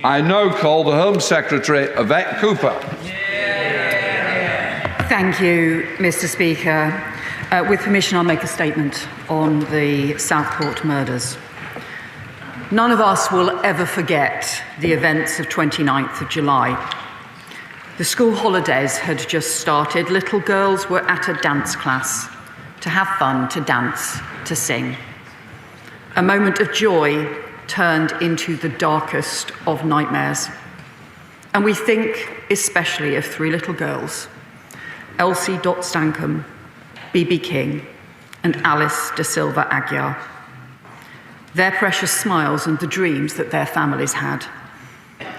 I now call the Home Secretary Yvette Cooper. Thank you, Mr. Speaker. With permission, I'll make a statement on the Southport murders. None of us will ever forget the events of 29th of July. The school holidays had just started. Little girls were at a dance class to have fun, to dance, to sing. A moment of joy turned into the darkest of nightmares. And we think especially of three little girls, Elsie Dot Stankham, B.B. King, and Alice De Silva Aguiar. Their precious smiles and the dreams that their families had.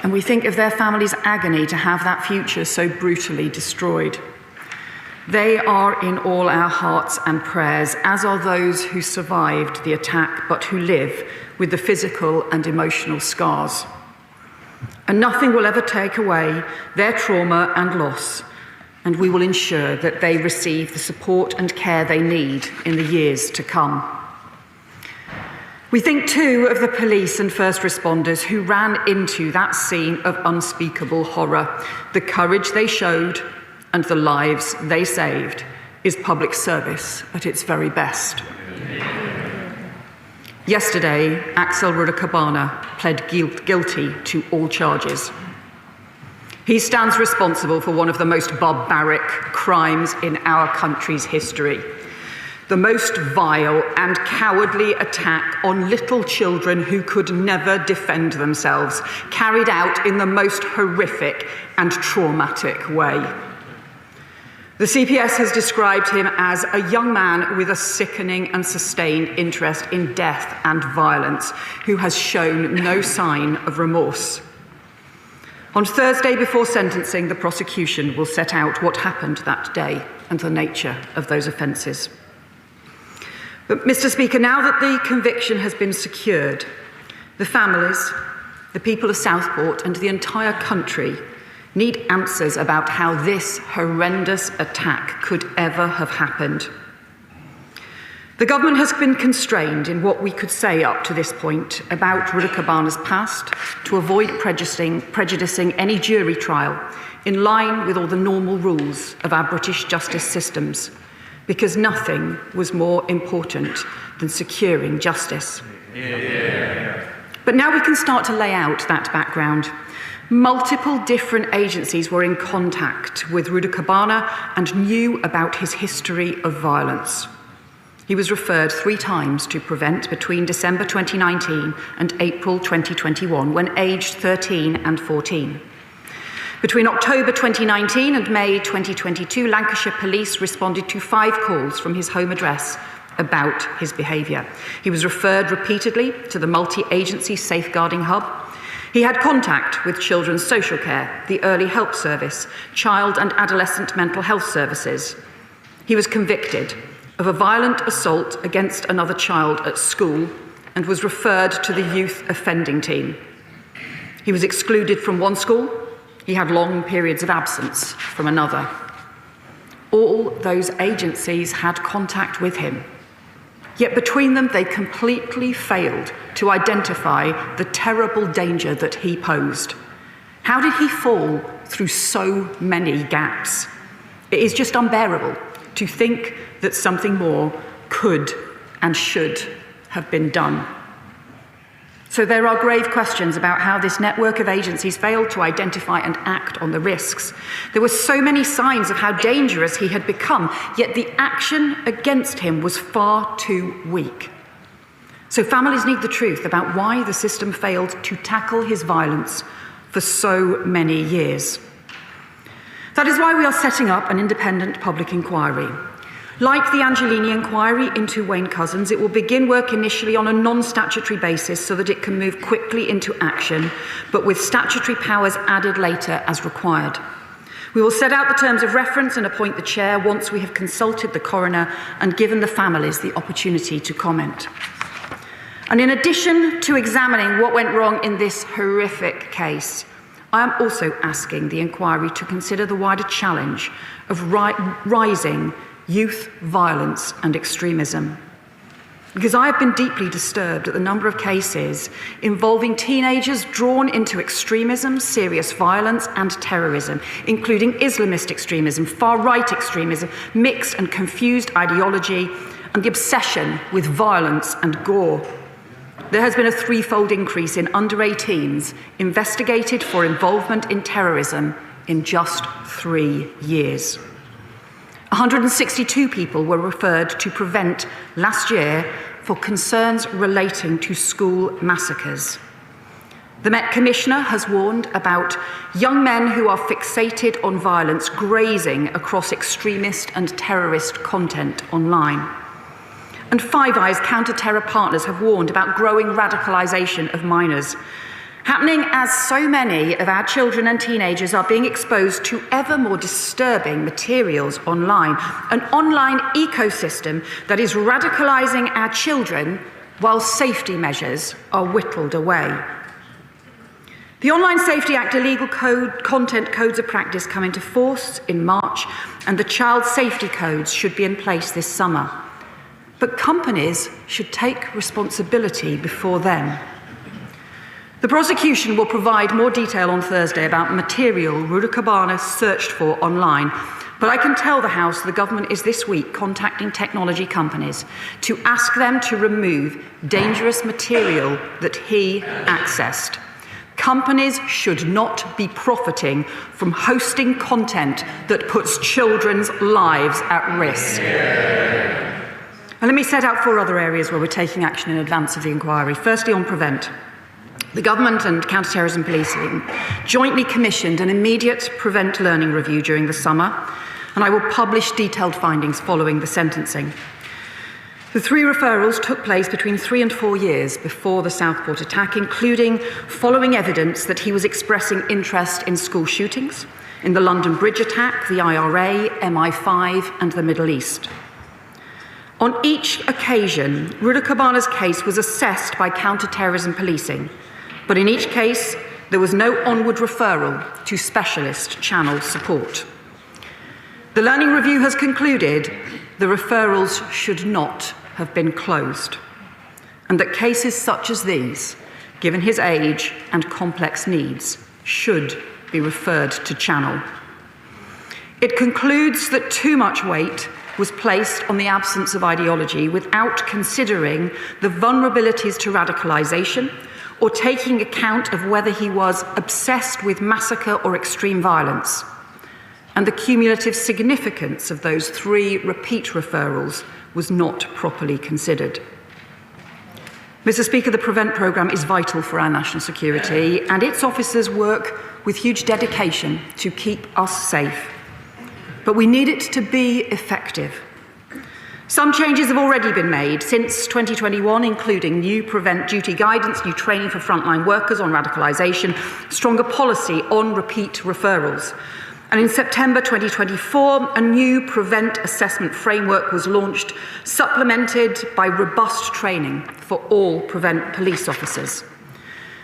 And we think of their families' agony to have that future so brutally destroyed. They are in all our hearts and prayers, as are those who survived the attack but who live with the physical and emotional scars. And nothing will ever take away their trauma and loss, and we will ensure that they receive the support and care they need in the years to come. We think too of the police and first responders who ran into that scene of unspeakable horror. The courage they showed and the lives they saved is public service at its very best. Yesterday, Axel Rudakubana pled guilty to all charges. He stands responsible for one of the most barbaric crimes in our country's history. The most vile and cowardly attack on little children who could never defend themselves, carried out in the most horrific and traumatic way. The CPS has described him as a young man with a sickening and sustained interest in death and violence, who has shown no sign of remorse. On Thursday before sentencing, the prosecution will set out what happened that day and the nature of those offences. But, Mr. Speaker, now that the conviction has been secured, the families, the people of Southport and the entire country need answers about how this horrendous attack could ever have happened. The government has been constrained in what we could say up to this point about Rudakubana's past to avoid prejudicing any jury trial in line with all the normal rules of our British justice systems, because nothing was more important than securing justice. But now we can start to lay out that background. Multiple different agencies were in contact with Rudakubana and knew about his history of violence. He was referred 3 times to Prevent between December 2019 and April 2021, when aged 13 and 14. Between October 2019 and May 2022, Lancashire Police responded to 5 calls from his home address about his behaviour. He was referred repeatedly to the multi-agency safeguarding hub. He had contact with Children's Social Care, the Early Help Service, Child and Adolescent Mental Health Services. He was convicted of a violent assault against another child at school and was referred to the Youth Offending Team. He was excluded from one school. He had long periods of absence from another. All those agencies had contact with him. Yet between them, they completely failed to identify the terrible danger that he posed. How did he fall through so many gaps? It is just unbearable to think that something more could and should have been done. So there are grave questions about how this network of agencies failed to identify and act on the risks. There were so many signs of how dangerous he had become, yet the action against him was far too weak. So families need the truth about why the system failed to tackle his violence for so many years. That is why we are setting up an independent public inquiry. Like the Angelini inquiry into Wayne Couzens, it will begin work initially on a non-statutory basis so that it can move quickly into action, but with statutory powers added later as required. We will set out the terms of reference and appoint the chair once we have consulted the coroner and given the families the opportunity to comment. And in addition to examining what went wrong in this horrific case, I am also asking the inquiry to consider the wider challenge of rising youth violence and extremism. because I have been deeply disturbed at the number of cases involving teenagers drawn into extremism, serious violence, and terrorism, including Islamist extremism, far-right extremism, mixed and confused ideology, and the obsession with violence and gore. There has been a threefold increase in under 18s investigated for involvement in terrorism in just 3 years. 162 people were referred to Prevent last year for concerns relating to school massacres. The Met Commissioner has warned about young men who are fixated on violence grazing across extremist and terrorist content online. And Five Eyes counter-terror partners have warned about growing radicalisation of minors, happening as so many of our children and teenagers are being exposed to ever more disturbing materials online, an online ecosystem that is radicalising our children while safety measures are whittled away. The Online Safety Act illegal content codes of practice come into force in March, and the child safety codes should be in place this summer. But companies should take responsibility before then. The prosecution will provide more detail on Thursday about material Rudakubana searched for online, but I can tell the House the government is this week contacting technology companies to ask them to remove dangerous material that he accessed. Companies should not be profiting from hosting content that puts children's lives at risk. And let me set out 4 other areas where we're taking action in advance of the inquiry. Firstly, on Prevent. The government and counter-terrorism policing jointly commissioned an immediate Prevent learning review during the summer, and I will publish detailed findings following the sentencing. The 3 referrals took place between 3 and 4 years before the Southport attack, including following evidence that he was expressing interest in school shootings, in the London Bridge attack, the IRA, MI5, and the Middle East. On each occasion, Rudakubana's case was assessed by counter-terrorism policing, but in each case, there was no onward referral to specialist channel support. The learning review has concluded the referrals should not have been closed, and that cases such as these, given his age and complex needs, should be referred to channel. It concludes that too much weight was placed on the absence of ideology without considering the vulnerabilities to radicalisation or taking account of whether he was obsessed with massacre or extreme violence. And the cumulative significance of those 3 repeat referrals was not properly considered. Mr. Speaker, the Prevent programme is vital for our national security, and its officers work with huge dedication to keep us safe. But we need it to be effective. Some changes have already been made since 2021, including new Prevent duty guidance, new training for frontline workers on radicalisation, stronger policy on repeat referrals. And in September 2024, a new Prevent assessment framework was launched, supplemented by robust training for all Prevent police officers.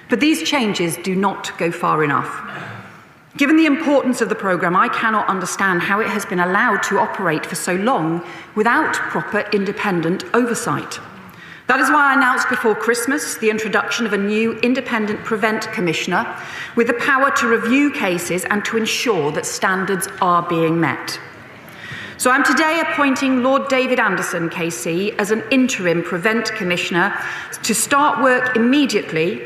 But these changes do not go far enough. Given the importance of the programme, I cannot understand how it has been allowed to operate for so long without proper independent oversight. That is why I announced before Christmas the introduction of a new independent Prevent Commissioner with the power to review cases and to ensure that standards are being met. So I'm today appointing Lord David Anderson, KC, as an interim Prevent Commissioner to start work immediately,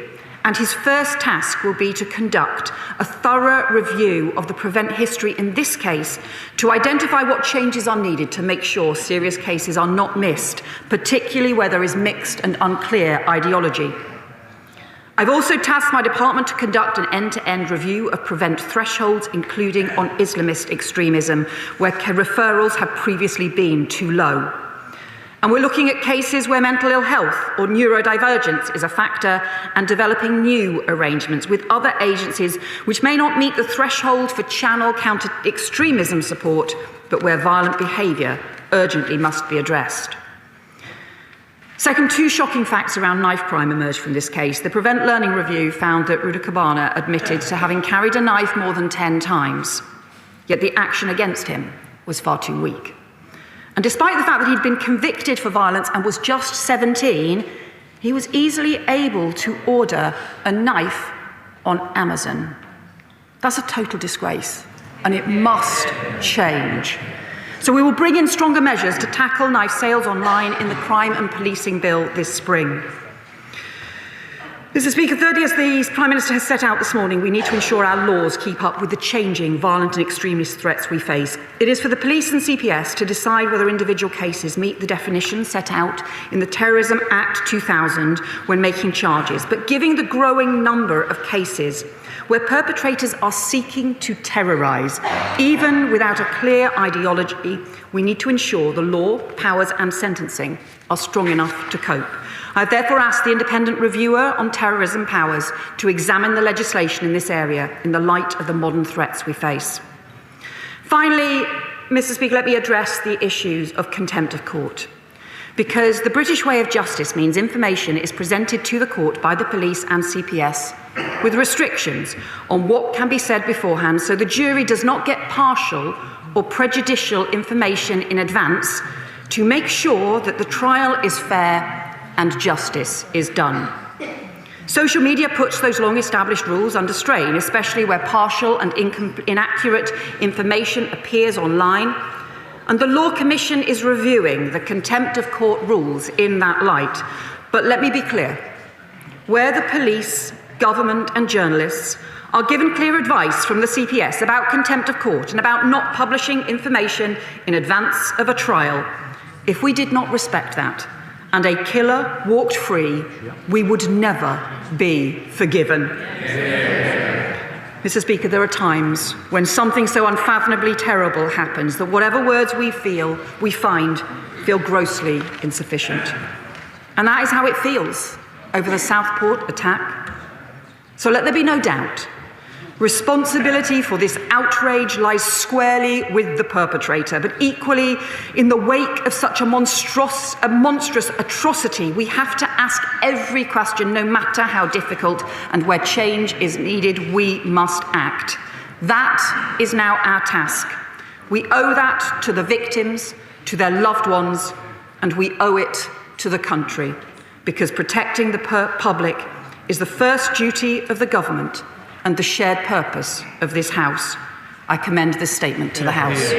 and his first task will be to conduct a thorough review of the Prevent history in this case to identify what changes are needed to make sure serious cases are not missed, particularly where there is mixed and unclear ideology. I've also tasked my department to conduct an end-to-end review of Prevent thresholds, including on Islamist extremism, where referrals have previously been too low. And we're looking at cases where mental ill health or neurodivergence is a factor and developing new arrangements with other agencies which may not meet the threshold for channel counter-extremism support, but where violent behaviour urgently must be addressed. Second, 2 shocking facts around knife crime emerged from this case. The Prevent Learning Review found that Rudakubana admitted to having carried a knife more than 10 times, yet the action against him was far too weak. And despite the fact that he'd been convicted for violence and was just 17, he was easily able to order a knife on Amazon. That's a total disgrace, and it must change. So we will bring in stronger measures to tackle knife sales online in the Crime and Policing Bill this spring. Mr. Speaker, thirdly, as the Prime Minister has set out this morning, we need to ensure our laws keep up with the changing violent and extremist threats we face. It is for the police and CPS to decide whether individual cases meet the definition set out in the Terrorism Act 2000 when making charges. But given the growing number of cases where perpetrators are seeking to terrorise, even without a clear ideology, we need to ensure the law, powers and sentencing are strong enough to cope. I have therefore asked the Independent Reviewer on Terrorism Powers to examine the legislation in this area in the light of the modern threats we face. Finally, Mr. Speaker, let me address the issues of contempt of court. Because the British way of justice means information is presented to the court by the police and CPS with restrictions on what can be said beforehand, so the jury does not get partial or prejudicial information in advance to make sure that the trial is fair and justice is done. Social media puts those long-established rules under strain, especially where partial and inaccurate information appears online. And the Law Commission is reviewing the contempt of court rules in that light. But let me be clear, where the police, government and journalists are given clear advice from the CPS about contempt of court and about not publishing information in advance of a trial, if we did not respect that, and a killer walked free, we would never be forgiven. Mr. Speaker, there are times when something so unfathomably terrible happens that whatever words we find feel grossly insufficient. And that is how it feels over the Southport attack. So let there be no doubt. Responsibility for this outrage lies squarely with the perpetrator, but equally, in the wake of such a monstrous atrocity, we have to ask every question, no matter how difficult, and where change is needed, we must act. That is now our task. We owe that to the victims, to their loved ones, and we owe it to the country, because protecting the public is the first duty of the government and the shared purpose of this House. I commend this statement to the House.